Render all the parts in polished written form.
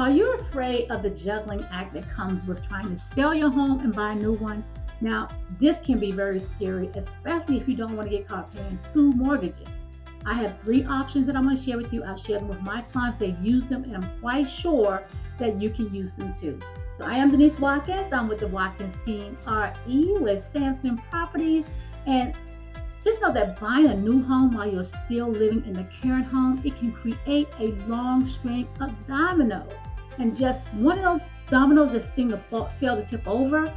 Are you afraid of the juggling act that comes with trying to sell your home and buy a new one? Now, this can be very scary, especially if you don't want to get caught paying two mortgages. I have three options that I'm going to share with you. I'll share them with my clients. They've used them, and I'm quite sure that you can use them too. So I am Denise Watkins. I'm with the Watkins team, RE with Samson Properties. And just know that buying a new home while you're still living in the current home, it can create a long string of dominoes. And just one of those dominoes that seem to fail to tip over,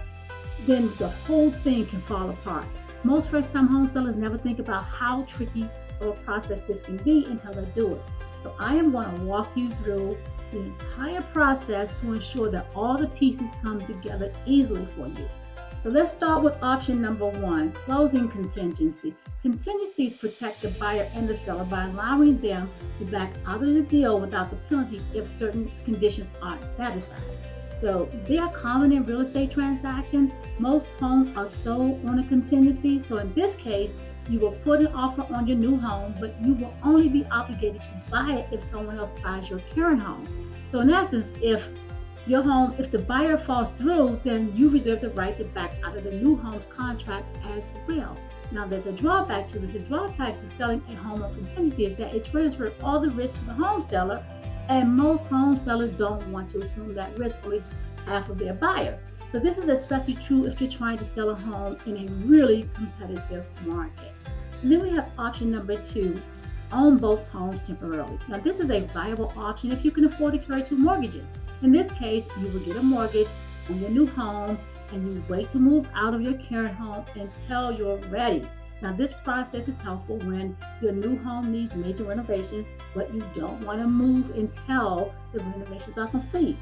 then the whole thing can fall apart. Most first-time home sellers never think about how tricky of a process this can be until they do it. So I am going to walk you through the entire process to ensure that all the pieces come together easily for you. So let's start with option number one, closing contingency. Contingencies protect the buyer and the seller by allowing them to back out of the deal without the penalty if certain conditions aren't satisfied. So they are common in real estate transactions. Most homes are sold on a contingency. So in this case, you will put an offer on your new home, but you will only be obligated to buy it if someone else buys your current home. So in essence, if the buyer falls through, then you reserve the right to back out of the new home's contract as well. Now, there's a drawback to this. The drawback to selling a home on contingency is that it transfers all the risk to the home seller, and most home sellers don't want to assume that risk, only half of their buyer. So this is especially true if you're trying to sell a home in a really competitive market. And then we have option number two, own both homes temporarily. Now, this is a viable option if you can afford to carry two mortgages. In this case, you will get a mortgage on your new home and you wait to move out of your current home until you're ready. Now, this process is helpful when your new home needs major renovations, but you don't want to move until the renovations are complete.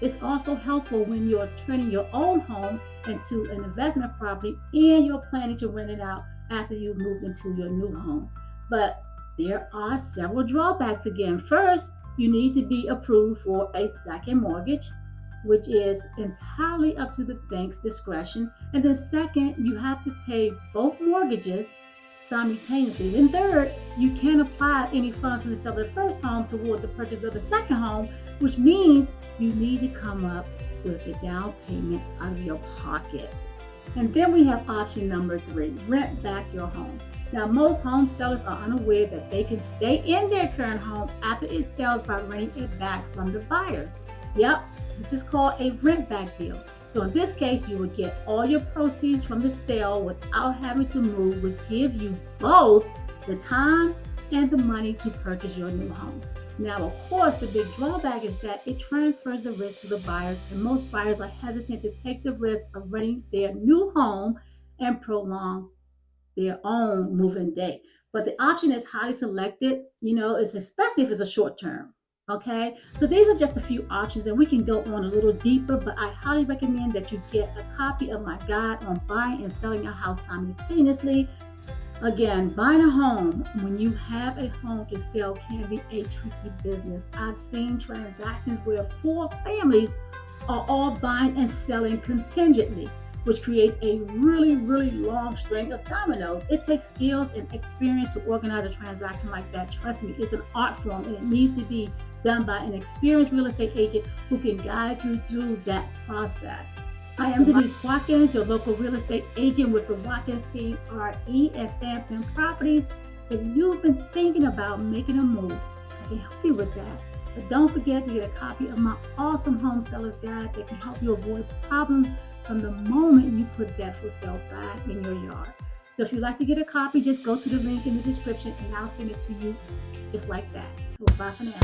It's also helpful when you're turning your own home into an investment property and you're planning to rent it out after you've moved into your new home. But there are several drawbacks again. First, you need to be approved for a second mortgage, which is entirely up to the bank's discretion. And then second, you have to pay both mortgages simultaneously. And third, you can't apply any funds from the sale of the first home toward the purchase of the second home, which means you need to come up with a down payment out of your pocket. And then we have option number three, rent back your home. Now, most home sellers are unaware that they can stay in their current home after it sells by renting it back from the buyers. Yep, this is called a rent back deal. So in this case, you will get all your proceeds from the sale without having to move, which gives you both the time and the money to purchase your new home. Now, of course, the big drawback is that it transfers the risk to the buyers, and most buyers are hesitant to take the risk of renting their new home and prolong their own move-in date. But the option is highly selected, it's especially if it's a short term. Okay, so these are just a few options, and we can go on a little deeper, but I highly recommend that you get a copy of my guide on buying and selling a house simultaneously. Again, buying a home when you have a home to sell can be a tricky business. I've seen transactions where 4 families are all buying and selling contingently, which creates a really, really long string of dominoes. It takes skills and experience to organize a transaction like that. Trust me, it's an art form, and it needs to be done by an experienced real estate agent who can guide you through that process. I am Denise Watkins, your local real estate agent with the Watkins team, RE at Samson Properties. If you've been thinking about making a move, I can help you with that. But don't forget to get a copy of my awesome home seller's guide that can help you avoid problems from the moment you put that for sale sign in your yard. So if you'd like to get a copy, just go to the link in the description and I'll send it to you just like that. So bye for now.